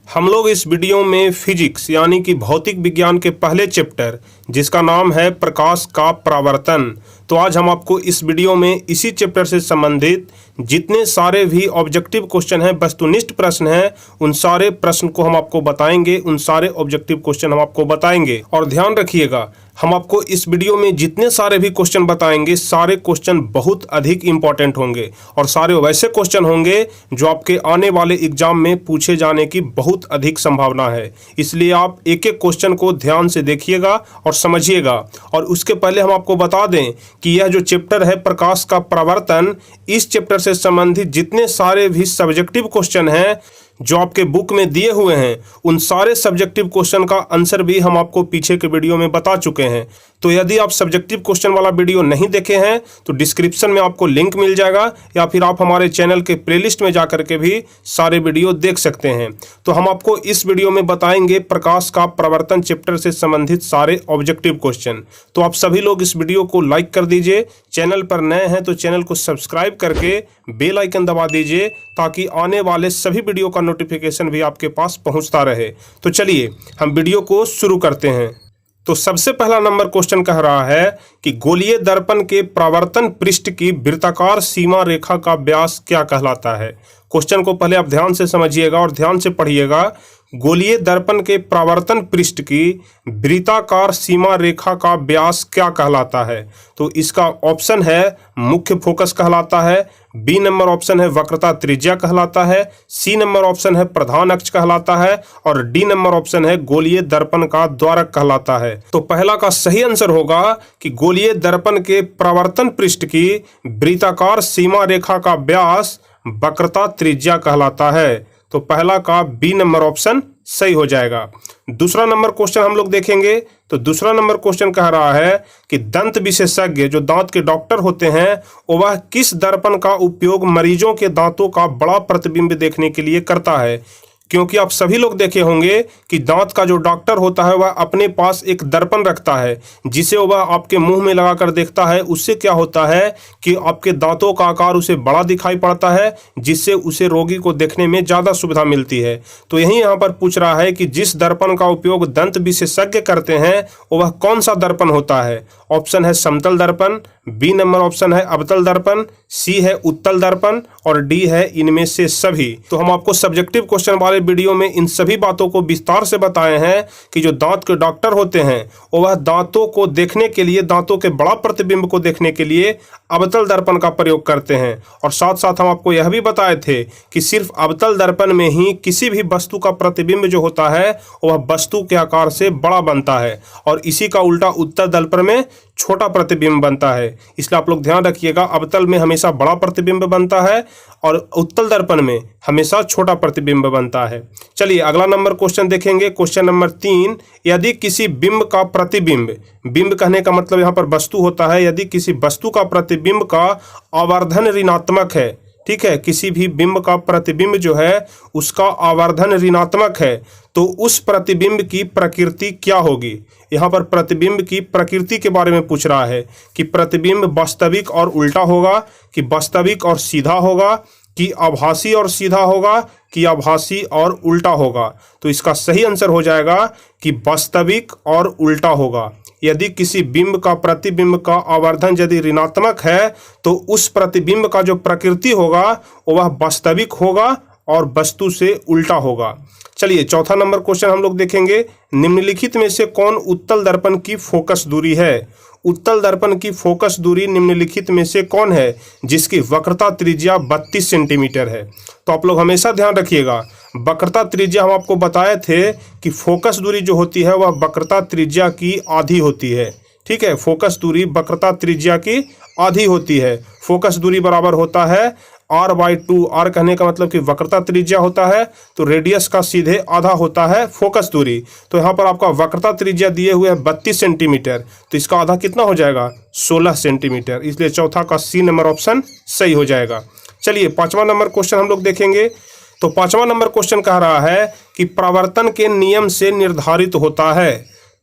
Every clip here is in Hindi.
हम लोग इस वीडियो में फिजिक्स यानी कि भौतिक विज्ञान के पहले चैप्टर जिसका नाम है प्रकाश का परावर्तन, तो आज हम आपको इस वीडियो में इसी चैप्टर से संबंधित जितने सारे भी ऑब्जेक्टिव क्वेश्चन हैं, वस्तुनिष्ठ प्रश्न हैं, उन सारे प्रश्न को हम आपको बताएंगे, उन सारे ऑब्जेक्टिव क्वेश्चन हम आपको बताएंगे। और ध्यान रखिएगा, हम आपको इस वीडियो में जितने सारे भी क्वेश्चन बताएंगे, सारे क्वेश्चन बहुत अधिक इंपॉर्टेंट होंगे और सारे वैसे क्वेश्चन होंगे जो आपके आने वाले एग्जाम में पूछे जाने की बहुत अधिक संभावना है। इसलिए आप एक एक क्वेश्चन को ध्यान से देखिएगा और समझिएगा। और उसके पहले हम आपको बता दें कि यह जो चैप्टर है प्रकाश का परावर्तन, इस चैप्टर से संबंधित जितने सारे भी सब्जेक्टिव क्वेश्चन हैं जो आपके बुक में दिए हुए हैं, उन सारे सब्जेक्टिव क्वेश्चन का आंसर भी हम आपको पीछे के वीडियो में बता चुके हैं। तो यदि आप सब्जेक्टिव क्वेश्चन वाला वीडियो नहीं देखे हैं तो डिस्क्रिप्शन में आपको लिंक मिल जाएगा, या फिर आप हमारे चैनल के प्लेलिस्ट में जाकर के भी सारे वीडियो देख सकते हैं। तो हम आपको इस वीडियो में बताएंगे प्रकाश का परावर्तन चैप्टर से संबंधित सारे ऑब्जेक्टिव क्वेश्चन। तो आप सभी लोग इस वीडियो को लाइक कर दीजिए, चैनल पर नए हैं तो चैनल को सब्सक्राइब करके बेल आइकन दबा दीजिए ताकि आने वाले सभी वीडियो का नोटिफिकेशन भी आपके पास पहुंचता रहे। तो चलिए हम वीडियो को शुरू करते हैं। तो सबसे पहला नंबर क्वेश्चन कह रहा है कि गोलीय दर्पण के परावर्तन पृष्ठ की वृत्ताकार सीमा रेखा का व्यास क्या कहलाता है। क्वेश्चन को पहले आप ध्यान से समझिएगा और ध्यान से पढ़िएगा। गोलीय दर्पण के परावर्तन पृष्ठ की वृत्ताकार सीमा रेखा का व्यास क्या कहलाता है। तो इसका ऑप्शन है मुख्य फोकस कहलाता है, बी नंबर ऑप्शन है वक्रता त्रिज्या कहलाता है, सी नंबर ऑप्शन है प्रधान अक्ष कहलाता है और डी नंबर ऑप्शन है गोलीय दर्पण का द्वारक कहलाता है। तो पहला का सही आंसर होगा कि गोलीय दर्पण के परावर्तन पृष्ठ की वृत्ताकार सीमा रेखा का व्यास वक्रता त्रिज्या कहलाता है। तो पहला का बी नंबर ऑप्शन सही हो जाएगा। दूसरा नंबर क्वेश्चन हम लोग देखेंगे। तो दूसरा नंबर क्वेश्चन कह रहा है कि दंत विशेषज्ञ जो दांत के डॉक्टर होते हैं वह किस दर्पण का उपयोग मरीजों के दांतों का बड़ा प्रतिबिंब देखने के लिए करता है। क्योंकि आप सभी लोग देखे होंगे कि दांत का जो डॉक्टर होता है वह अपने पास एक दर्पण रखता है जिसे वह आपके मुंह में लगाकर देखता है। उससे क्या होता है कि आपके दांतों का आकार उसे बड़ा दिखाई पड़ता है, जिससे उसे रोगी को देखने में ज़्यादा सुविधा मिलती है। तो यही यहाँ पर पूछ रहा है कि जिस दर्पण का उपयोग दंत विशेषज्ञ करते हैं वह कौन सा दर्पण होता है। ऑप्शन है समतल दर्पण, बी नंबर ऑप्शन है अवतल दर्पण, सी है उत्तल दर्पण और डी है इनमें से सभी। तो हम आपको सब्जेक्टिव क्वेश्चन वाले वीडियो में इन सभी बातों को विस्तार से बताए हैं कि जो दांत के डॉक्टर होते हैं वह दांतों को देखने के लिए, दांतों के बड़ा प्रतिबिंब को देखने के लिए अवतल दर्पण का प्रयोग करते हैं। और साथ साथ हम आपको यह भी बताए थे कि सिर्फ अवतल दर्पण में ही किसी भी वस्तु का प्रतिबिंब जो होता है वह वस्तु के आकार से बड़ा बनता है और इसी का उल्टा उत्तल दर्पण में छोटा प्रतिबिंब बनता है। इसलिए आप लोग ध्यान रखिएगा, अवतल में हमेशा बड़ा प्रतिबिंब बनता है और उत्तल दर्पण में हमेशा छोटा प्रतिबिंब बनता है। चलिए अगला नंबर क्वेश्चन देखेंगे। क्वेश्चन नंबर 3, यदि किसी बिंब का प्रतिबिंब, बिंब कहने का मतलब यहाँ पर वस्तु होता है, यदि किसी वस्तु का प्रतिबिंब का आवर्धन ऋणात्मक है, ठीक है, किसी भी बिंब का प्रतिबिंब जो है उसका आवर्धन ऋणात्मक है, तो उस प्रतिबिंब की प्रकृति क्या होगी। यहाँ पर प्रतिबिंब की प्रकृति के बारे में पूछ रहा है कि प्रतिबिंब वास्तविक और उल्टा होगा, कि वास्तविक और सीधा होगा, कि आभासी और सीधा होगा, कि आभासी और उल्टा होगा। तो इसका सही आंसर हो जाएगा कि वास्तविक और उल्टा होगा। यदि किसी बिंब का प्रतिबिंब का आवर्धन यदि ऋणात्मक है तो उस प्रतिबिंब का जो प्रकृति होगा वह वास्तविक होगा और वस्तु से उल्टा होगा। चलिए चौथा नंबर क्वेश्चन हम लोग देखेंगे। निम्नलिखित में से कौन उत्तल दर्पण की फोकस दूरी है। उत्तल दर्पण की फोकस दूरी निम्नलिखित में से कौन है जिसकी वक्रता त्रिज्या 32 सेंटीमीटर है। तो आप लोग हमेशा ध्यान रखिएगा, वक्रता त्रिज्या हम आपको बताए थे कि फोकस दूरी जो होती है वह वक्रता त्रिज्या की आधी होती है। ठीक है, फोकस दूरी वक्रता त्रिज्या की आधी होती है। फोकस दूरी बराबर होता है r/2। r कहने का मतलब कि वक्रता त्रिज्या होता है, तो रेडियस का सीधे आधा होता है फोकस दूरी। तो यहाँ पर आपका वक्रता त्रिज्या दिए हुए है 32 सेंटीमीटर, तो इसका आधा कितना हो जाएगा 16 सेंटीमीटर। इसलिए चौथा का सी नंबर ऑप्शन सही हो जाएगा। चलिए पांचवा नंबर क्वेश्चन हम लोग देखेंगे। तो पांचवा नंबर क्वेश्चन कह रहा है कि परावर्तन के नियम से निर्धारित होता है।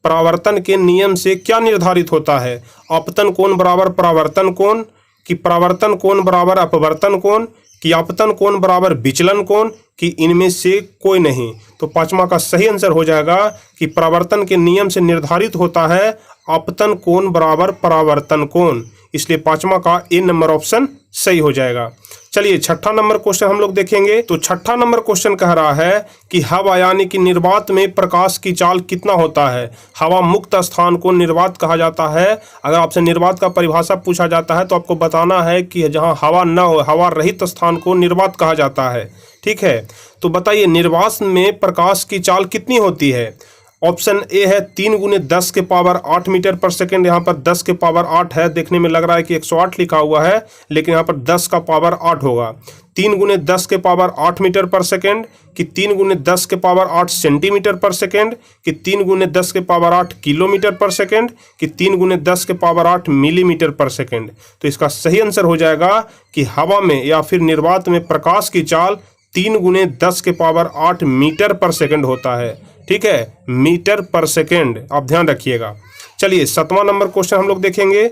परावर्तन के नियम से क्या निर्धारित होता है। अपतन कोण बराबर परावर्तन कोण, कि परावर्तन कोण बराबर अपवर्तन कोण, कि आपतन कोण बराबर विचलन कोण, कि इनमें से कोई नहीं। तो पांचवा का सही आंसर हो जाएगा कि परावर्तन के नियम से निर्धारित होता है आपतन कोण बराबर परावर्तन कोण, इसलिए पांचवा का ए नंबर ऑप्शन सही हो जाएगा। चलिए छठा नंबर क्वेश्चन हम लोग देखेंगे। तो छठा नंबर क्वेश्चन कह रहा है कि हवा यानी कि निर्वात में प्रकाश की चाल कितना होता है। हवा मुक्त स्थान को निर्वात कहा जाता है। अगर आपसे निर्वात का परिभाषा पूछा जाता है तो आपको बताना है कि जहां हवा न हो, हवा रहित स्थान को निर्वात कहा जाता है। ठीक है, तो बताइए निर्वात में प्रकाश की चाल कितनी होती है। ऑप्शन ए है 3 गुने 10 के पावर 8 मीटर पर सेकेंड। यहाँ पर 10 के पावर 8 है, देखने में लग रहा है कि 108 लिखा हुआ है, लेकिन यहाँ पर 10 का पावर 8 होगा। 3 गुने 10 के पावर 8 मीटर पर सेकेंड, कि 3 गुने 10 के पावर 8 सेंटीमीटर पर सेकेंड, कि 3 गुने 10 के पावर 8 किलोमीटर पर सेकेंड, कि 3 गुने 10 के पावर 8 मिलीमीटर पर सेकेंड। तो इसका सही आंसर हो जाएगा कि हवा में या फिर निर्वात में प्रकाश की चाल 3 गुने 10 के पावर 8 मीटर पर सेकेंड होता है। ठीक है, मीटर पर सेकेंड, आप ध्यान रखिएगा। चलिए सातवां नंबर क्वेश्चन हम लोग देखेंगे।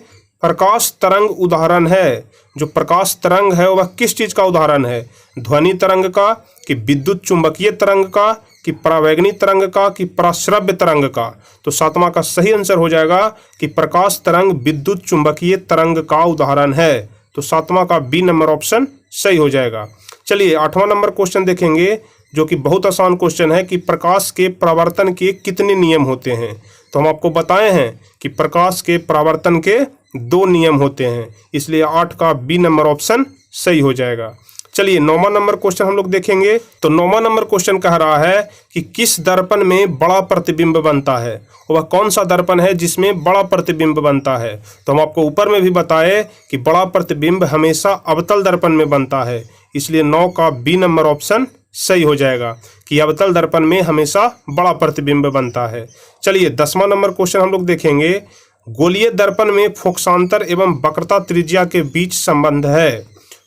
प्रकाश तरंग उदाहरण है। जो प्रकाश तरंग है वह किस चीज का उदाहरण है। ध्वनि तरंग का, कि विद्युत चुंबकीय तरंग का, कि परावैगनी तरंग का, कि पराश्रव्य तरंग का। तो सातवां का सही आंसर हो जाएगा कि प्रकाश तरंग विद्युत चुंबकीय तरंग का उदाहरण है। तो सातवां का बी नंबर ऑप्शन सही हो जाएगा। चलिए आठवां नंबर क्वेश्चन देखेंगे, जो कि बहुत आसान क्वेश्चन है कि प्रकाश के परावर्तन के कितने नियम होते हैं। तो हम आपको बताए हैं कि प्रकाश के परावर्तन के 2 नियम होते हैं, इसलिए 8 का बी नंबर ऑप्शन सही हो जाएगा। चलिए 9वां नंबर क्वेश्चन हम लोग देखेंगे। तो 9वां नंबर क्वेश्चन कह रहा है कि किस दर्पण में बड़ा प्रतिबिंब बनता है। वह कौन सा दर्पण है जिसमें बड़ा प्रतिबिंब बनता है। तो हम आपको ऊपर में भी बताए कि बड़ा प्रतिबिंब हमेशा अवतल दर्पण में बनता है, इसलिए 9 का बी नंबर ऑप्शन सही हो जाएगा कि अवतल दर्पण में हमेशा बड़ा प्रतिबिंब बनता है। चलिए 10वां नंबर क्वेश्चन हम लोग देखेंगे। गोलीय दर्पण में फोकसांतर एवं वक्रता त्रिज्या के बीच संबंध है।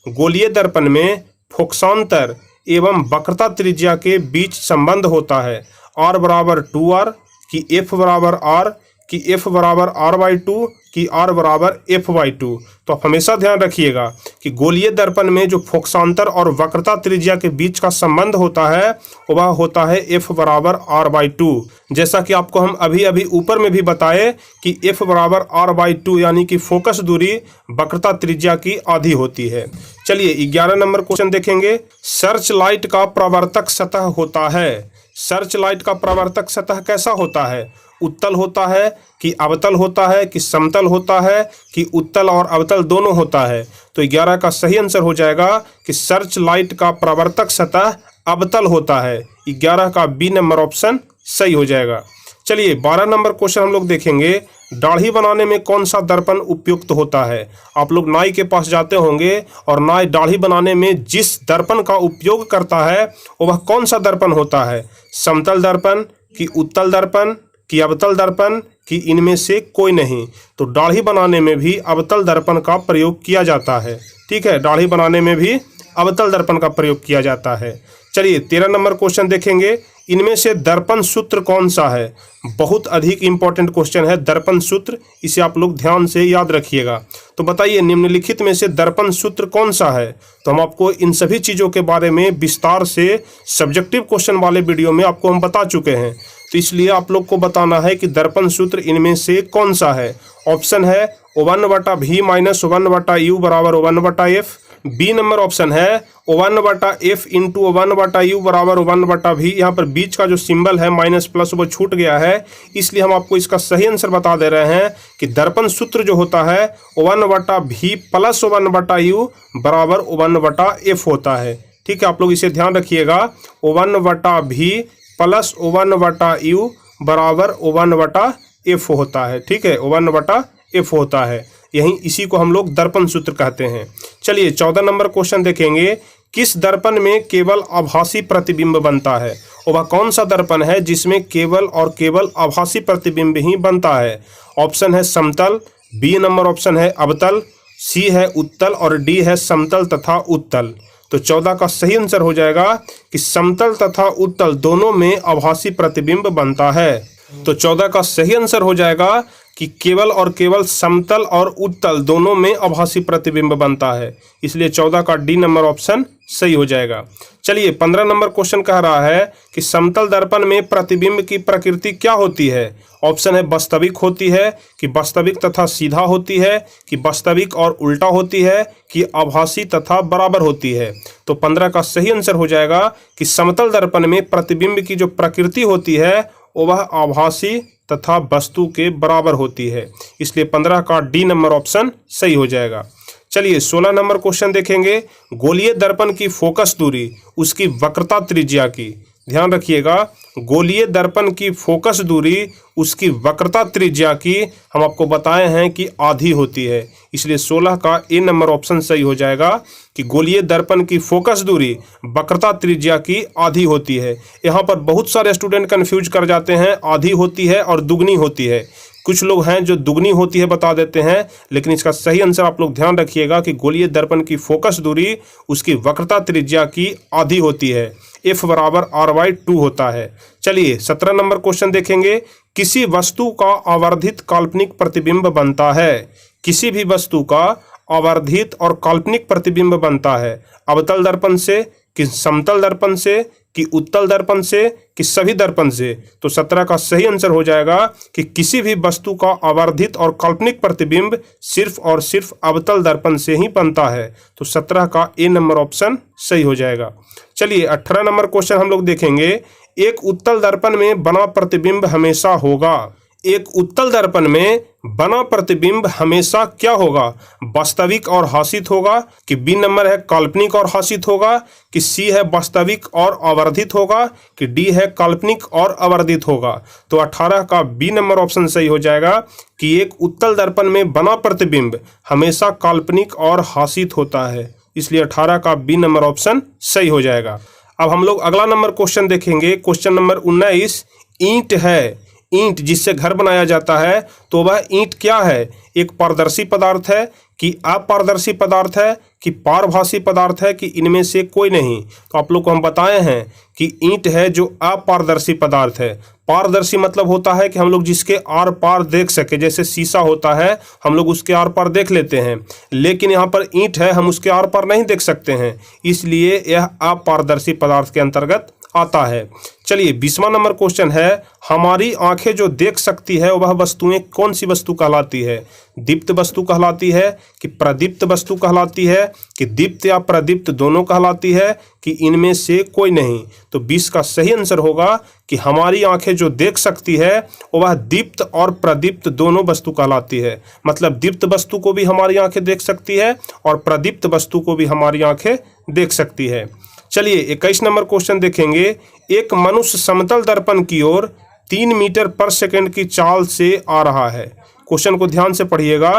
गोलीय दर्पण में फोकसांतर एवं वक्रता त्रिज्या के बीच संबंध होता है। R बराबर 2R, कि F बराबर R, कि F बराबर R/2, कि R बराबर F/2। तो आप हमेशा ध्यान रखिएगा कि गोलीय दर्पण में जो फोकसांतर और वक्रता त्रिज्या के बीच का संबंध होता है वह होता है F बराबर R/2। जैसा कि आपको हम अभी अभी ऊपर में भी बताए कि F बराबर R/2 यानी कि फोकस दूरी वक्रता त्रिज्या की आधी होती है। चलिए 11 नंबर क्वेश्चन देखेंगे। सर्च लाइट का परावर्तक सतह होता है। सर्च लाइट का परावर्तक सतह कैसा होता है। उत्तल होता है, कि अवतल होता है, कि समतल होता है, कि उत्तल और अवतल दोनों होता है। तो 11 का सही आंसर हो जाएगा कि सर्च लाइट का परावर्तक सतह अवतल होता है। 11 का बी नंबर ऑप्शन सही हो जाएगा। चलिए 12 नंबर क्वेश्चन हम लोग देखेंगे। दाढ़ी बनाने में कौन सा दर्पण उपयुक्त होता है। आप लोग नाई के पास जाते होंगे और नाई दाढ़ी बनाने में जिस दर्पण का उपयोग करता है वह कौन सा दर्पण होता है। समतल दर्पण, कि उत्तल दर्पण, कि अवतल दर्पण, कि इनमें से कोई नहीं। तो दाढ़ी बनाने में भी अवतल दर्पण का प्रयोग किया जाता है। ठीक है, दाढ़ी बनाने में भी अवतल दर्पण का प्रयोग किया जाता है। चलिए 13 नंबर क्वेश्चन देखेंगे। इनमें से दर्पण सूत्र कौन सा है। बहुत अधिक इंपॉर्टेंट क्वेश्चन है दर्पण सूत्र, इसे आप लोग ध्यान से याद रखिएगा। तो बताइए निम्नलिखित में से दर्पण सूत्र कौन सा है। तो हम आपको इन सभी चीज़ों के बारे में विस्तार से सब्जेक्टिव क्वेश्चन वाले वीडियो में आपको हम बता चुके हैं, तो इसलिए आप लोग को बताना है कि दर्पण सूत्र इनमें से कौन सा है। ऑप्शन है 1/v माइनस 1/u बराबर 1/f। बी नंबर ऑप्शन है 1/f इंटू 1/u बराबर 1/v। यहाँ पर बीच का जो सिंबल है माइनस प्लस वो छूट गया है, इसलिए हम आपको इसका सही आंसर बता दे रहे हैं कि दर्पण सूत्र जो होता है 1/v प्लस 1/u बराबर 1/f होता है। ठीक है, आप लोग इसे ध्यान रखिएगा। 1/v प्लस 1/u बराबर 1/f होता है। ठीक है, 1/f होता है, यही इसी को हम लोग दर्पण सूत्र कहते हैं। चलिए 14 नंबर क्वेश्चन देखेंगे। किस दर्पण में केवल आभासी प्रतिबिंब बनता है। और वह कौन सा दर्पण है जिसमें केवल और केवल आभासी प्रतिबिंब ही बनता है। ऑप्शन है समतल, बी नंबर ऑप्शन है अवतल, सी है उत्तल और डी है समतल तथा उत्तल। तो 14 का सही आंसर हो जाएगा कि समतल तथा उत्तल दोनों में आभासी प्रतिबिंब बनता है। तो 14 का सही आंसर हो जाएगा कि केवल और केवल समतल और उत्तल दोनों में आभासी प्रतिबिंब बनता है, इसलिए 14 का डी नंबर ऑप्शन सही हो जाएगा। चलिए 15 नंबर क्वेश्चन कह रहा है कि समतल दर्पण में प्रतिबिंब की प्रकृति क्या होती है। ऑप्शन है वास्तविक होती है, कि वास्तविक तथा सीधा होती है, कि वास्तविक और उल्टा होती है, कि आभासी तथा बराबर होती है। तो 15 का सही आंसर हो जाएगा कि समतल दर्पण में प्रतिबिंब की जो प्रकृति होती है वह आभासी तथा वस्तु के बराबर होती है, इसलिए 15 का डी नंबर ऑप्शन सही हो जाएगा। चलिए 16 नंबर क्वेश्चन देखेंगे। गोलीय दर्पण की फोकस दूरी उसकी वक्रता त्रिज्या की, ध्यान रखिएगा, गोलीय दर्पण की फोकस दूरी उसकी वक्रता त्रिज्या की हम आपको बताए हैं कि आधी होती है, इसलिए 16 का ए नंबर ऑप्शन सही हो जाएगा कि गोलीय दर्पण की फोकस दूरी वक्रता त्रिज्या की आधी होती है। यहाँ पर बहुत सारे स्टूडेंट कंफ्यूज कर जाते हैं, आधी होती है और दुगनी होती है। कुछ लोग हैं जो दुगनी होती है बता देते हैं, लेकिन इसका सही आंसर आप लोग ध्यान रखिएगा कि गोलीय दर्पण की फोकस दूरी उसकी वक्रता त्रिज्या की आधी होती है, F बराबर R/2 होता है। चलिए 17 नंबर क्वेश्चन देखेंगे। किसी वस्तु का आवर्धित काल्पनिक प्रतिबिंब बनता है, किसी भी वस्तु का आवर्धित और काल्पनिक प्रतिबिंब बनता है अवतल दर्पण से, कि समतल दर्पण से, कि उत्तल दर्पण से, कि सभी दर्पण से। तो 17 का सही आंसर हो जाएगा कि किसी भी वस्तु का आवर्धित और काल्पनिक प्रतिबिंब सिर्फ और सिर्फ अवतल दर्पण से ही बनता है, तो 17 का ए नंबर ऑप्शन सही हो जाएगा। चलिए 18 नंबर क्वेश्चन हम लोग देखेंगे। एक उत्तल दर्पण में बना प्रतिबिंब हमेशा होगा, एक उत्तल दर्पण में बना प्रतिबिंब हमेशा क्या होगा, वास्तविक और हासित होगा, कि बी नंबर है काल्पनिक और हासित होगा, कि सी है वास्तविक और आवर्धित होगा, कि डी है काल्पनिक और आवर्धित होगा। तो 18 का बी नंबर ऑप्शन सही हो जाएगा कि एक उत्तल दर्पण में बना प्रतिबिंब हमेशा काल्पनिक और हासित होता है, इसलिए 18 का बी नंबर ऑप्शन सही हो जाएगा। अब हम लोग अगला नंबर क्वेश्चन देखेंगे। Question number 19। ईंट है, ईंट जिससे घर बनाया जाता है, तो वह ईंट क्या है, एक पारदर्शी पदार्थ है, कि अपारदर्शी पदार्थ है, कि पारभासी पदार्थ है, कि इनमें से कोई नहीं। तो आप लोग को हम बताए हैं कि ईंट है जो अपारदर्शी पदार्थ है। पारदर्शी मतलब होता है कि हम लोग जिसके आर पार देख सके, जैसे शीशा होता है हम लोग उसके आर पार देख लेते हैं, लेकिन यहाँ पर ईंट है हम उसके आर पार नहीं देख सकते हैं, इसलिए यह अपारदर्शी पदार्थ के अंतर्गत आता है। चलिए 20वां नंबर क्वेश्चन है। हमारी आंखें जो देख सकती है वह वस्तुएं कौन सी वस्तु कहलाती है, दीप्त वस्तु कहलाती है, कि प्रदीप्त वस्तु कहलाती है, कि दीप्त या प्रदीप्त दोनों कहलाती है, कि इनमें से कोई नहीं। तो 20 का सही आंसर होगा कि हमारी आंखें जो देख सकती है वह दीप्त और प्रदीप्त दोनों वस्तु कहलाती है, मतलब दीप्त वस्तु को भी हमारी आंखें देख सकती है और प्रदीप्त वस्तु को भी हमारी आंखें देख सकती है। चलिए 21 नंबर क्वेश्चन देखेंगे। एक मनुष्य समतल दर्पण की ओर 3 मीटर पर सेकंड की चाल से आ रहा है। क्वेश्चन को ध्यान से पढ़िएगा।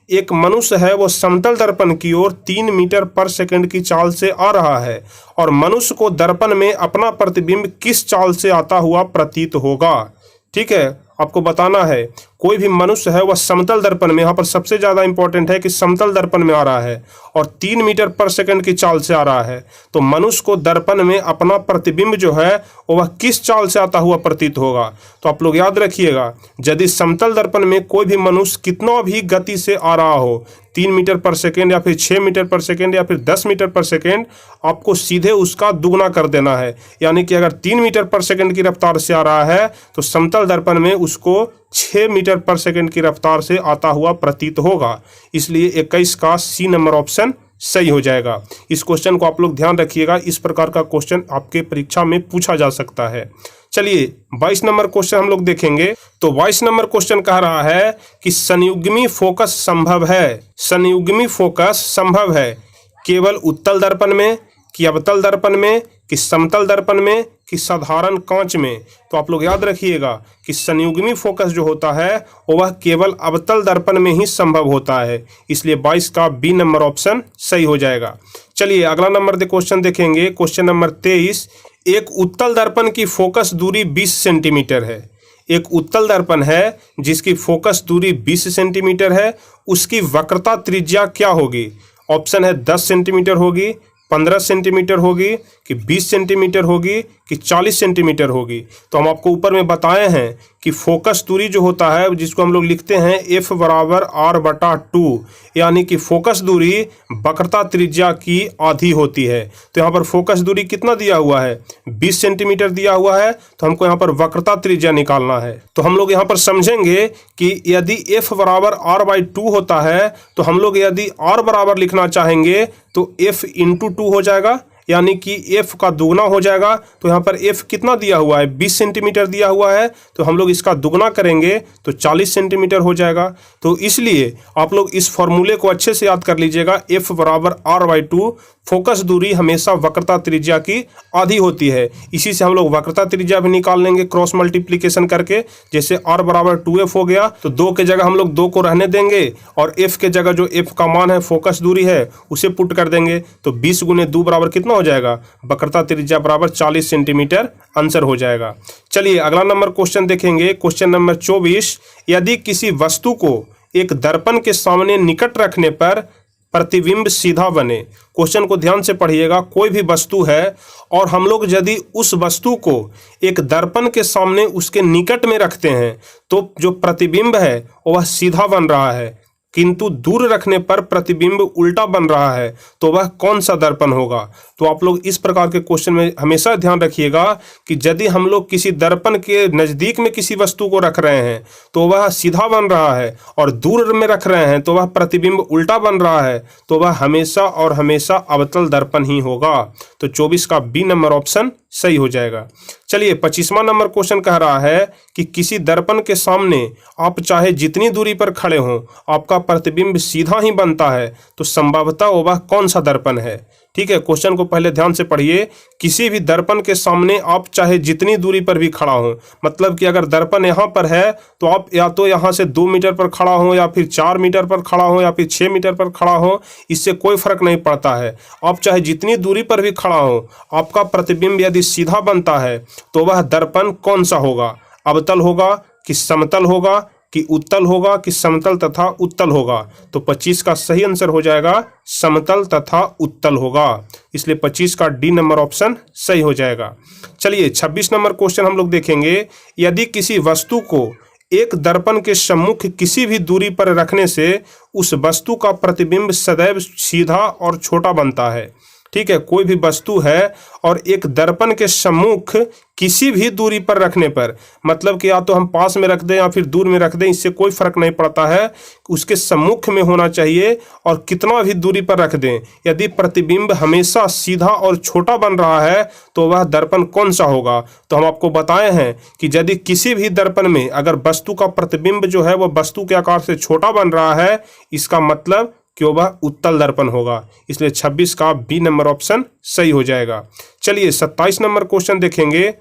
एक मनुष्य है वो समतल दर्पण की ओर 3 मीटर पर सेकंड की चाल से आ रहा है और मनुष्य को दर्पण में अपना प्रतिबिंब किस चाल से आता हुआ प्रतीत होगा। ठीक है, आपको बताना है कोई भी मनुष्य है वह समतल दर्पण में, यहाँ पर सबसे ज़्यादा इंपॉर्टेंट है कि समतल दर्पण में आ रहा है और 3 मीटर पर सेकंड की चाल से आ रहा है, तो मनुष्य को दर्पण में अपना प्रतिबिंब जो है वह किस चाल से आता हुआ प्रतीत होगा। तो आप लोग याद रखिएगा, यदि समतल दर्पण में कोई भी मनुष्य कितना भी गति से आ रहा हो, 3 मीटर पर सेकेंड या फिर 6 मीटर पर सेकेंड या फिर 10 मीटर पर सेकेंड, आपको सीधे उसका दुगना कर देना है। यानी कि अगर 3 मीटर पर सेकेंड की रफ्तार से आ रहा है तो समतल दर्पण में उसको 6 मीटर पर सेकेंड की रफ्तार से आता हुआ प्रतीत होगा, इसलिए 21 का सी नंबर ऑप्शन सही हो जाएगा। इस क्वेश्चन को आप लोग ध्यान रखिएगा, इस प्रकार का क्वेश्चन आपके परीक्षा में पूछा जा सकता है। चलिए 22 नंबर क्वेश्चन हम लोग देखेंगे। तो 22 नंबर क्वेश्चन कह रहा है कि संयुग्मी फोकस संभव है, संयुग्मी फोकस संभव है केवल उत्तल दर्पण में, कि अवतल दर्पण में, कि समतल दर्पण में, कि साधारण कांच में। तो आप लोग याद रखिएगा कि संयुग्मी फोकस जो होता है वह केवल अवतल दर्पण में ही संभव होता है, इसलिए 22 का बी नंबर ऑप्शन सही हो जाएगा। चलिए अगला नंबर क्वेश्चन देखेंगे। Question number 23। एक उत्तल दर्पण की फोकस दूरी 20 सेंटीमीटर है। एक उत्तल दर्पण है जिसकी फोकस दूरी 20 सेंटीमीटर है, उसकी वक्रता त्रिज्या क्या होगी। ऑप्शन है 10 सेंटीमीटर होगी, 15 सेंटीमीटर होगी, कि 20 सेंटीमीटर होगी, कि 40 सेंटीमीटर होगी। तो हम आपको ऊपर में बताए हैं कि फोकस दूरी जो होता है जिसको हम लोग लिखते हैं F बराबर R/2, यानी कि फोकस दूरी वक्रता त्रिज्या की आधी होती है। तो यहाँ पर फोकस दूरी कितना दिया हुआ है, 20 सेंटीमीटर दिया हुआ है। तो हमको यहाँ पर वक्रता त्रिज्या निकालना है। तो हम लोग यहाँ पर समझेंगे कि यदि F बराबर R/2 होता है तो हम लोग यदि R बराबर लिखना चाहेंगे तो F × 2 हो जाएगा, यानी कि F का दुगना हो जाएगा। तो यहाँ पर F कितना दिया हुआ है, 20 सेंटीमीटर दिया हुआ है। तो हम लोग इसका दुगना करेंगे तो 40 सेंटीमीटर हो जाएगा। तो इसलिए आप लोग इस फॉर्मूले को अच्छे से याद कर लीजिएगा, F बराबर R/2। फोकस दूरी हमेशा वक्रता त्रिज्या की आधी होती है। इसी से हम लोग वक्रता त्रिज्या भी निकाल लेंगे क्रॉस मल्टीप्लिकेशन करके। जैसे R बराबर 2F हो गया तो 2 के जगह हम लोग 2 को रहने देंगे और F के जगह जो F का मान है फोकस दूरी है उसे पुट कर देंगे। तो 20 × 2 बराबर कितना हो जाएगा, वक्रता त्रिज्या बराबर 40 सेंटीमीटर आंसर हो जाएगा। चलिए अगला नंबर क्वेश्चन देखेंगे, क्वेश्चन नंबर 24। यदि किसी वस्तु को एक दर्पण के सामने निकट रखने पर प्रतिबिंब सीधा बने। क्वेश्चन को ध्यान से पढ़िएगा। कोई भी वस्तु है और हम लोग यदि उस वस्तु को एक दर्पण के सामने उसके निकट में रखते हैं तो जो प्रतिबिंब है वह सीधा बन रहा है, किंतु दूर रखने पर प्रतिबिंब उल्टा बन रहा है, तो वह कौन सा दर्पण होगा। तो आप लोग इस प्रकार के क्वेश्चन में हमेशा ध्यान रखिएगा कि यदि हम लोग किसी दर्पण के नज़दीक में किसी वस्तु को रख रहे हैं तो वह सीधा बन रहा है और दूर में रख रहे हैं तो वह प्रतिबिंब उल्टा बन रहा है, तो वह हमेशा और हमेशा अवतल दर्पण ही होगा। तो 24 का बी नंबर ऑप्शन सही हो जाएगा। चलिए 25वां नंबर क्वेश्चन कह रहा है कि किसी दर्पण के सामने आप चाहे जितनी दूरी पर खड़े हों आपका प्रतिबिंब सीधा ही बनता है, तो संभवतः वह कौन सा दर्पण है। ठीक है, क्वेश्चन को पहले ध्यान से पढ़िए। किसी भी दर्पण के सामने आप चाहे जितनी दूरी पर भी खड़ा हो, मतलब कि अगर दर्पण यहाँ पर है तो आप या तो यहाँ से 2 मीटर पर खड़ा हो या फिर 4 मीटर पर खड़ा हो या फिर 6 मीटर पर खड़ा हो, इससे कोई फर्क नहीं पड़ता है। आप चाहे जितनी दूरी पर भी खड़ा हो, आपका प्रतिबिंब यदि सीधा बनता है तो वह दर्पण कौन सा होगा, अवतल होगा कि समतल होगा कि उत्तल होगा कि समतल तथा उत्तल होगा। तो 25 का सही आंसर हो जाएगा समतल तथा उत्तल होगा, इसलिए 25 का डी नंबर ऑप्शन सही हो जाएगा। चलिए 26 नंबर क्वेश्चन हम लोग देखेंगे। यदि किसी वस्तु को एक दर्पण के सम्मुख किसी भी दूरी पर रखने से उस वस्तु का प्रतिबिंब सदैव सीधा और छोटा बनता है। ठीक है, कोई भी वस्तु है और एक दर्पण के सम्मुख किसी भी दूरी पर रखने पर, मतलब कि या तो हम पास में रख दें या फिर दूर में रख दें, इससे कोई फर्क नहीं पड़ता है, उसके सम्मुख में होना चाहिए और कितना भी दूरी पर रख दें, यदि प्रतिबिंब हमेशा सीधा और छोटा बन रहा है तो वह दर्पण कौन सा होगा। तो हम आपको बताए हैं कि यदि किसी भी दर्पण में अगर वस्तु का प्रतिबिंब जो है वह वस्तु के आकार से छोटा बन रहा है, इसका मतलब कि वह उत्तल दर्पण होगा, इसलिए 26 का बी नंबर ऑप्शन सही हो जाएगा। चलिए 27 नंबर क्वेश्चन देखेंगे।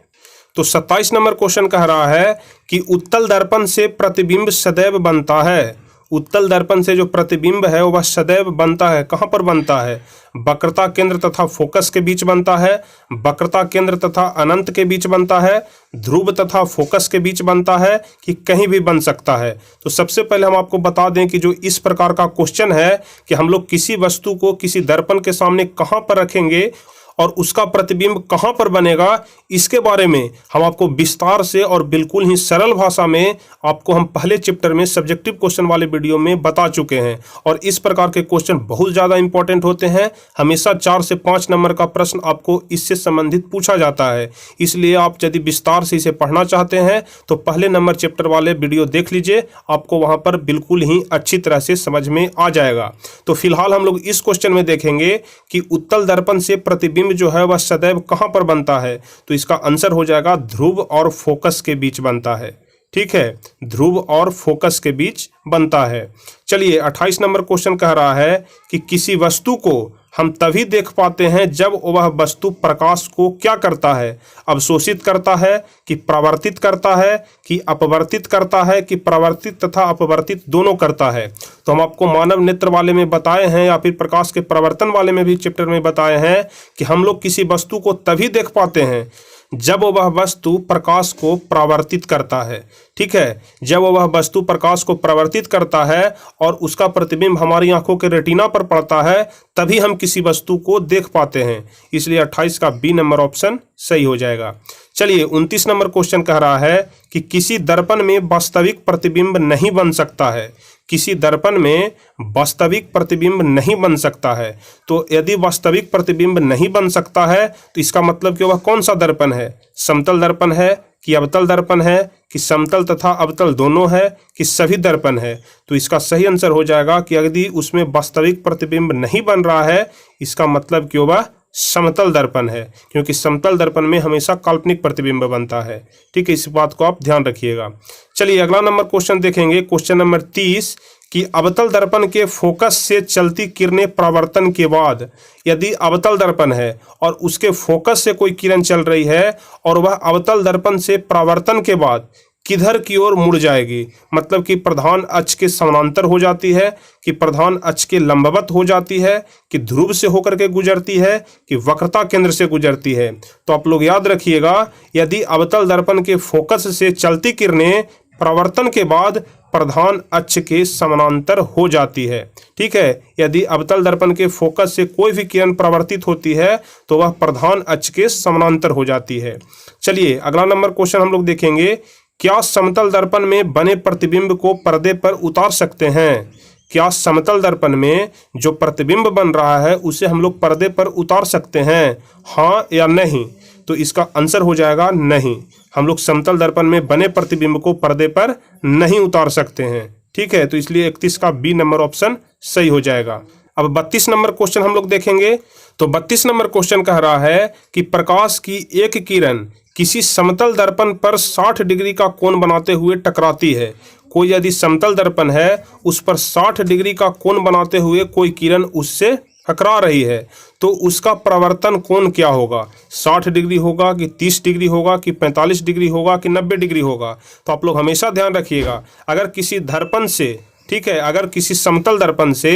तो 27 नंबर क्वेश्चन कह रहा है कि उत्तल दर्पण से प्रतिबिंब सदैव बनता है। उत्तल दर्पण से जो प्रतिबिंब है वह सदैव बनता है, कहाँ पर बनता है, वक्रता केंद्र तथा फोकस के बीच बनता है, वक्रता केंद्र तथा अनंत के बीच बनता है, ध्रुव तथा फोकस के बीच बनता है, कि कहीं भी बन सकता है। तो सबसे पहले हम आपको बता दें कि जो इस प्रकार का क्वेश्चन है कि हम लोग किसी वस्तु को किसी दर्पण के सामने कहाँ पर रखेंगे और उसका प्रतिबिंब कहाँ पर बनेगा, इसके बारे में हम आपको विस्तार से और बिल्कुल ही सरल भाषा में आपको हम पहले चैप्टर में सब्जेक्टिव क्वेश्चन वाले वीडियो में बता चुके हैं। और इस प्रकार के क्वेश्चन बहुत ज़्यादा इंपॉर्टेंट होते हैं, हमेशा 4 से 5 नंबर का प्रश्न आपको इससे संबंधित पूछा जाता है। इसलिए आप यदि विस्तार से इसे पढ़ना चाहते हैं तो पहले नंबर चैप्टर वाले वीडियो देख लीजिए, आपको वहाँ पर बिल्कुल ही अच्छी तरह से समझ में आ जाएगा। तो फिलहाल हम लोग इस क्वेश्चन में देखेंगे कि उत्तल दर्पण से प्रतिबिंब जो है वह सदैव कहां पर बनता है। तो इसका आंसर हो जाएगा ध्रुव और फोकस के बीच बनता है। ठीक है, ध्रुव और फोकस के बीच बनता है। चलिए 28 नंबर क्वेश्चन कह रहा है कि किसी वस्तु को हम तभी देख पाते हैं जब वह वस्तु प्रकाश को क्या करता है, अवशोषित करता है कि परावर्तित करता है कि अपवर्तित करता है कि परावर्तित तथा अपवर्तित दोनों करता है। तो हम आपको मानव नेत्र वाले में बताए हैं या फिर प्रकाश के प्रवर्तन वाले में भी चैप्टर में बताए हैं कि हम लोग किसी वस्तु को तभी देख पाते हैं जब वह वस्तु प्रकाश को परावर्तित करता है। ठीक है, जब वह वस्तु प्रकाश को परावर्तित करता है और उसका प्रतिबिंब हमारी आंखों के रेटिना पर पड़ता है, तभी हम किसी वस्तु को देख पाते हैं। इसलिए 28 का बी नंबर ऑप्शन सही हो जाएगा। चलिए 29 नंबर क्वेश्चन कह रहा है कि किसी दर्पण में वास्तविक प्रतिबिंब नहीं बन सकता है। किसी दर्पण में वास्तविक प्रतिबिंब नहीं बन सकता है। तो यदि वास्तविक प्रतिबिंब नहीं बन सकता है तो इसका मतलब कि वह कौन सा दर्पण है? समतल दर्पण है कि अवतल दर्पण है कि समतल तथा अवतल दोनों है कि सभी दर्पण है? तो इसका सही आंसर हो जाएगा कि यदि उसमें वास्तविक प्रतिबिंब नहीं बन रहा है, इसका मतलब कि वह समतल दर्पण है, क्योंकि समतल दर्पण में हमेशा काल्पनिक प्रतिबिंब बनता है। ठीक है, इस बात को आप ध्यान रखिएगा। चलिए अगला नंबर क्वेश्चन देखेंगे, क्वेश्चन नंबर 30 कि अवतल दर्पण के फोकस से चलती किरणें परावर्तन के बाद, यदि अवतल दर्पण है और उसके फोकस से कोई किरण चल रही है और वह अवतल दर्पण से परावर्तन के बाद किधर की ओर मुड़ जाएगी, मतलब कि प्रधान अक्ष के समानांतर हो जाती है कि प्रधान अक्ष के लंबवत हो जाती है कि ध्रुव से होकर के गुजरती है कि वक्रता केंद्र से गुजरती है। तो आप लोग याद रखिएगा, यदि अवतल दर्पण के फोकस से चलती किरणें परावर्तन के बाद प्रधान अक्ष के समानांतर हो जाती है। ठीक है, यदि अवतल दर्पण के फोकस से कोई भी किरण परावर्तित होती है तो वह प्रधान अक्ष के समानांतर हो जाती है। चलिए अगला नंबर क्वेश्चन हम लोग देखेंगे, क्या समतल दर्पण में बने प्रतिबिंब को पर्दे पर उतार सकते हैं? क्या समतल दर्पण में जो प्रतिबिंब बन रहा है उसे हम लोग पर्दे पर उतार सकते हैं, हाँ या नहीं? तो इसका आंसर हो जाएगा नहीं। हम लोग समतल दर्पण में बने प्रतिबिंब को पर्दे पर नहीं उतार सकते हैं। ठीक है, तो इसलिए 31 का बी नंबर ऑप्शन सही हो जाएगा। अब 32 नंबर क्वेश्चन हम लोग देखेंगे। तो 32 नंबर क्वेश्चन कह रहा है कि प्रकाश की एक किरण किसी समतल दर्पण पर 60 डिग्री का कोण बनाते हुए टकराती है। कोई यदि समतल दर्पण है उस पर 60 डिग्री का कोण बनाते हुए कोई किरण उससे टकरा रही है, तो उसका परावर्तन कोण क्या होगा? 60 डिग्री होगा कि 30 डिग्री होगा कि 45 डिग्री होगा कि 90 डिग्री होगा? तो आप लोग हमेशा ध्यान रखिएगा, अगर किसी दर्पण से, ठीक है, अगर किसी समतल दर्पण से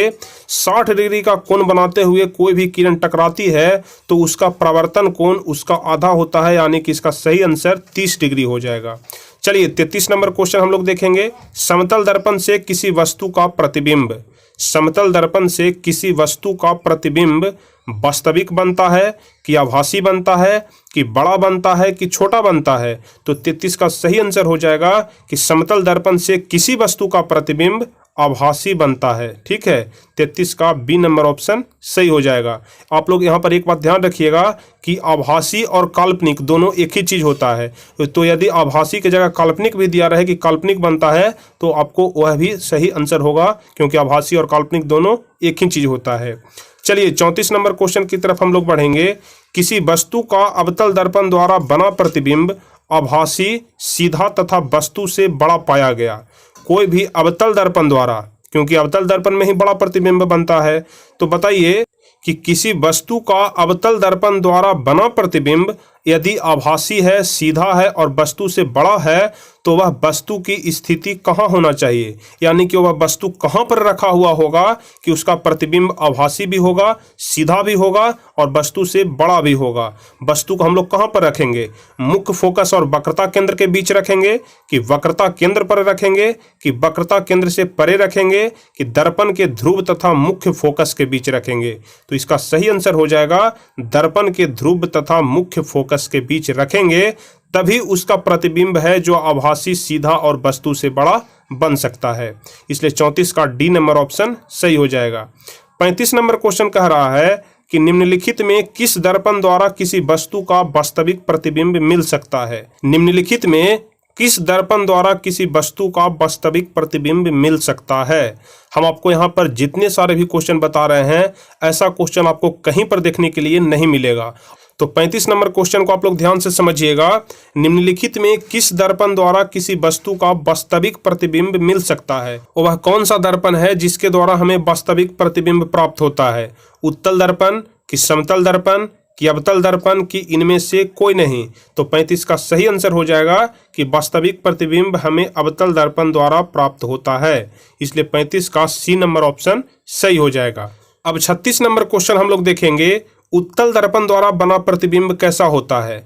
60 डिग्री का कोण बनाते हुए कोई भी किरण टकराती है तो उसका परावर्तन कोण उसका आधा होता है, यानी कि इसका सही आंसर 30 डिग्री हो जाएगा। चलिए 33 नंबर क्वेश्चन हम लोग देखेंगे, समतल दर्पण से किसी वस्तु का प्रतिबिंब, समतल दर्पण से किसी वस्तु का प्रतिबिंब वास्तविक बनता है कि आभासी बनता है कि बड़ा बनता है कि छोटा बनता है? तो 33 का सही आंसर हो जाएगा कि समतल दर्पण से किसी वस्तु का प्रतिबिंब आभासी बनता है। ठीक है, 33 का बी नंबर ऑप्शन सही हो जाएगा। आप लोग यहाँ पर एक बात ध्यान रखिएगा कि आभासी और काल्पनिक दोनों एक ही चीज़ होता है। तो यदि आभासी की जगह काल्पनिक भी दिया रहे कि काल्पनिक बनता है तो आपको वह भी सही आंसर होगा, क्योंकि आभासी और काल्पनिक दोनों एक ही चीज़ होता है। चलिए 34 नंबर क्वेश्चन की तरफ हम लोग बढ़ेंगे। किसी वस्तु का अवतल दर्पण द्वारा बना प्रतिबिंब आभासी, सीधा तथा वस्तु से बड़ा पाया गया। कोई भी अवतल दर्पण द्वारा, क्योंकि अवतल दर्पण में ही बड़ा प्रतिबिंब बनता है, तो बताइए कि किसी वस्तु का अवतल दर्पण द्वारा बना प्रतिबिंब यदि आभासी है, सीधा है और वस्तु से बड़ा है तो वह वस्तु की स्थिति कहाँ होना चाहिए, यानी कि वह वस्तु कहाँ पर रखा हुआ होगा कि उसका प्रतिबिंब आभासी भी होगा, सीधा भी होगा और वस्तु से बड़ा भी होगा। वस्तु को हम लोग कहाँ पर रखेंगे? मुख्य फोकस और वक्रता केंद्र के बीच रखेंगे कि वक्रता केंद्र पर रखेंगे कि वक्रता केंद्र से परे रखेंगे कि दर्पण के ध्रुव तथा मुख्य फोकस के बीच रखेंगे? तो इसका सही आंसर हो जाएगा दर्पण के ध्रुव तथा मुख्य फोकस के बीच रखेंगे, तभी उसका प्रतिबिंब है जो आभासी, सीधा और वस्तु से बड़ा बन सकता है। इसलिए 34 का डी नंबर ऑप्शन सही हो जाएगा। 35 नंबर क्वेश्चन कह रहा है कि निम्नलिखित में किस दर्पण द्वारा किसी वस्तु का वास्तविक प्रतिबिंब मिल सकता है? निम्नलिखित में किस दर्पण द्वारा किसी वस्तु का वास्तविक प्रतिबिंब मिल सकता है? हम आपको यहाँ पर जितने सारे भी क्वेश्चन बता रहे हैं, ऐसा क्वेश्चन आपको कहीं पर देखने के लिए नहीं मिलेगा। तो 35 नंबर क्वेश्चन को आप लोग ध्यान से समझिएगा। निम्नलिखित में किस दर्पण द्वारा किसी वस्तु का वास्तविक प्रतिबिंब मिल सकता है? वह कौन सा दर्पण है जिसके द्वारा हमें वास्तविक प्रतिबिंब प्राप्त होता है? उत्तल दर्पण कि समतल दर्पण कि अवतल दर्पण की इनमें से कोई नहीं? तो 35 का सही आंसर हो जाएगा कि वास्तविक प्रतिबिंब हमें अवतल दर्पण द्वारा प्राप्त होता है। इसलिए 35 का सी नंबर ऑप्शन सही हो जाएगा। अब 36 नंबर क्वेश्चन हम लोग देखेंगे, उत्तल दर्पण द्वारा बना प्रतिबिंब कैसा होता है?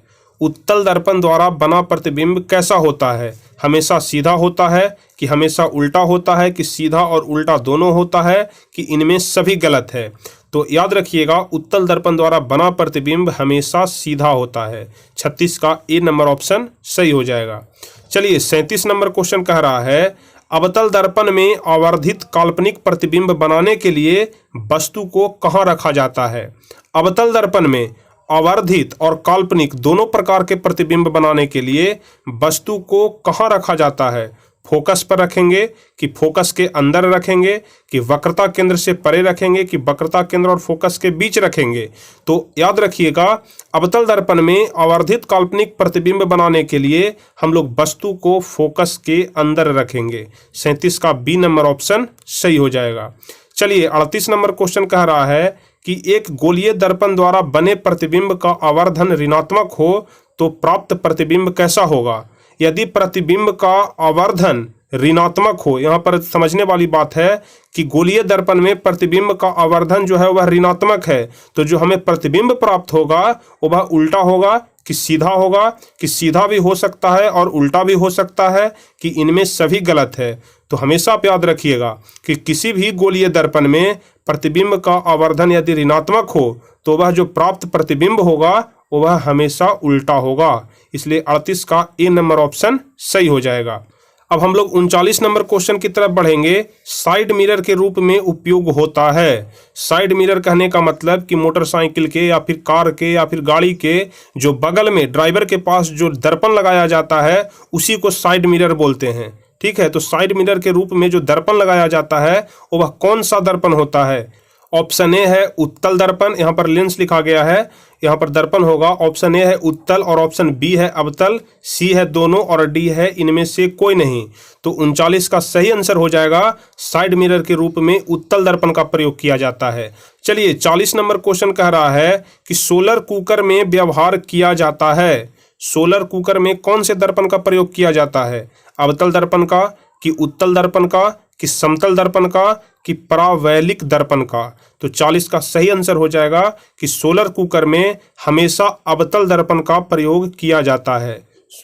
उत्तल दर्पण द्वारा बना प्रतिबिंब कैसा होता है? हमेशा सीधा होता है कि हमेशा उल्टा होता है कि सीधा और उल्टा दोनों होता है कि इनमें सभी गलत है? तो याद रखिएगा, उत्तल दर्पण द्वारा बना प्रतिबिंब हमेशा सीधा होता है। 36 का ए नंबर ऑप्शन सही हो जाएगा। चलिए 37 नंबर क्वेश्चन कह रहा है, अवतल दर्पण में आवर्धित काल्पनिक प्रतिबिंब बनाने के लिए वस्तु को कहाँ रखा जाता है? अवतल दर्पण में आवर्धित और काल्पनिक दोनों प्रकार के प्रतिबिंब बनाने के लिए वस्तु को कहाँ रखा जाता है? फोकस पर रखेंगे कि फोकस के अंदर रखेंगे कि वक्रता केंद्र से परे रखेंगे कि वक्रता केंद्र और फोकस के बीच रखेंगे? तो याद रखिएगा, अवतल दर्पण में आवर्धित काल्पनिक प्रतिबिंब बनाने के लिए हम लोग वस्तु को फोकस के अंदर रखेंगे। 37 का बी नंबर ऑप्शन सही हो जाएगा। चलिए 38 नंबर क्वेश्चन कह रहा है कि एक गोलीय दर्पण द्वारा बने प्रतिबिंब का आवर्धन ऋणात्मक हो तो प्राप्त प्रतिबिंब कैसा होगा? यदि प्रतिबिंब का आवर्धन ऋणात्मक हो, यहाँ पर समझने वाली बात है कि गोलीय दर्पण में प्रतिबिंब का आवर्धन जो है वह ऋणात्मक है, तो जो हमें प्रतिबिंब प्राप्त होगा वह उल्टा होगा कि सीधा होगा कि सीधा भी हो सकता है और उल्टा भी हो सकता है कि इनमें सभी गलत है। तो हमेशा आप याद रखिएगा कि किसी भी गोलीय दर्पण में प्रतिबिंब का आवर्धन यदि ऋणात्मक हो तो वह जो प्राप्त प्रतिबिंब होगा वह हमेशा उल्टा होगा। इसलिए 38 का ए नंबर ऑप्शन सही हो जाएगा। अब हम लोग 39 नंबर क्वेश्चन की तरफ बढ़ेंगे। साइड मिरर के रूप में उपयोग होता है। साइड मिरर कहने का मतलब कि मोटरसाइकिल के या फिर कार के या फिर गाड़ी के जो बगल में ड्राइवर के पास जो दर्पण लगाया जाता है उसी को साइड मिरर बोलते हैं। ठीक है, तो साइड मिरर के रूप में जो दर्पण लगाया जाता है वह कौन सा दर्पण होता है? ऑप्शन ए है उत्तल दर्पण, यहाँ पर लेंस लिखा गया है, यहाँ पर दर्पण होगा। ऑप्शन ए है उत्तल और ऑप्शन बी है अवतल, सी है दोनों और डी है इनमें से कोई नहीं। तो 39 का सही आंसर हो जाएगा साइड मिरर के रूप में उत्तल दर्पण का प्रयोग किया जाता है। चलिए 40 नंबर क्वेश्चन कह रहा है कि सोलर कुकर में व्यवहार किया जाता है। सोलर कुकर में कौन से दर्पण का प्रयोग किया जाता है? अवतल दर्पण का कि उत्तल दर्पण का कि समतल दर्पण का कि परावैलिक दर्पण का? तो 40 का सही आंसर हो जाएगा कि सोलर कुकर में हमेशा अवतल दर्पण का प्रयोग किया जाता है।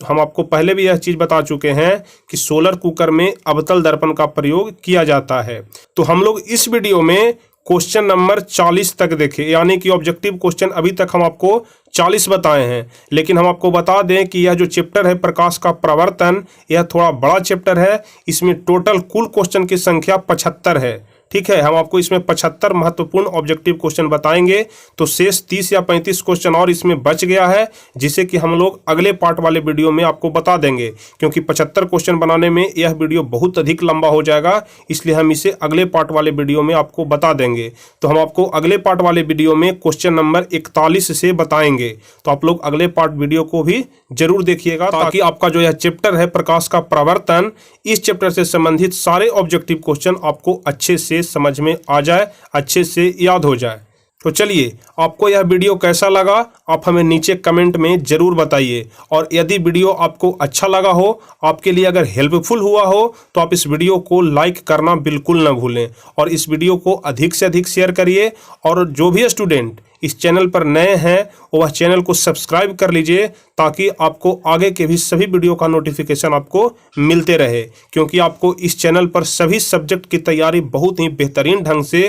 हम आपको पहले भी यह चीज बता चुके हैं कि सोलर कुकर में अवतल दर्पण का प्रयोग किया जाता है। तो हम लोग इस वीडियो में क्वेश्चन नंबर 40 तक देखे, यानी कि ऑब्जेक्टिव क्वेश्चन अभी तक हम आपको 40 बताए हैं। लेकिन हम आपको बता दें कि यह जो चैप्टर है प्रकाश का प्रवर्तन, यह थोड़ा बड़ा चैप्टर है। इसमें टोटल कुल क्वेश्चन की संख्या 75 है। ठीक है, हम आपको इसमें 75 महत्वपूर्ण ऑब्जेक्टिव क्वेश्चन बताएंगे। तो शेष 30 या 35 क्वेश्चन और इसमें बच गया है, जिसे कि हम लोग अगले पार्ट वाले वीडियो में आपको बता देंगे। क्योंकि 75 क्वेश्चन बनाने में यह वीडियो बहुत अधिक लंबा हो जाएगा, इसलिए हम इसे अगले पार्ट वाले वीडियो में आपको बता देंगे। तो हम आपको अगले पार्ट वाले वीडियो में क्वेश्चन नंबर 41 से बताएंगे। तो आप लोग अगले पार्ट वीडियो को भी जरूर देखिएगा, ताकि आपका जो यह चैप्टर है प्रकाश का प्रवर्तन, इस चैप्टर से संबंधित सारे ऑब्जेक्टिव क्वेश्चन आपको अच्छे से समझ में आ जाए, अच्छे से याद हो जाए। तो चलिए, आपको यह वीडियो कैसा लगा आप हमें नीचे कमेंट में जरूर बताइए। और यदि वीडियो आपको अच्छा लगा हो, आपके लिए अगर हेल्पफुल हुआ हो, तो आप इस वीडियो को लाइक करना बिल्कुल ना भूलें और इस वीडियो को अधिक से अधिक शेयर करिए। और जो भी स्टूडेंट इस चैनल पर नए हैं वह चैनल को सब्सक्राइब कर लीजिए, ताकि आपको आगे के भी सभी वीडियो का नोटिफिकेशन आपको मिलते रहे। क्योंकि आपको इस चैनल पर सभी सब्जेक्ट की तैयारी बहुत ही बेहतरीन ढंग से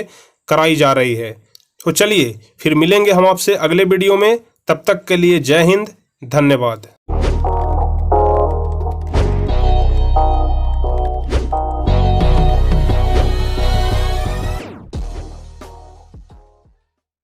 कराई जा रही है। तो चलिए, फिर मिलेंगे हम आपसे अगले वीडियो में। तब तक के लिए जय हिंद, धन्यवाद।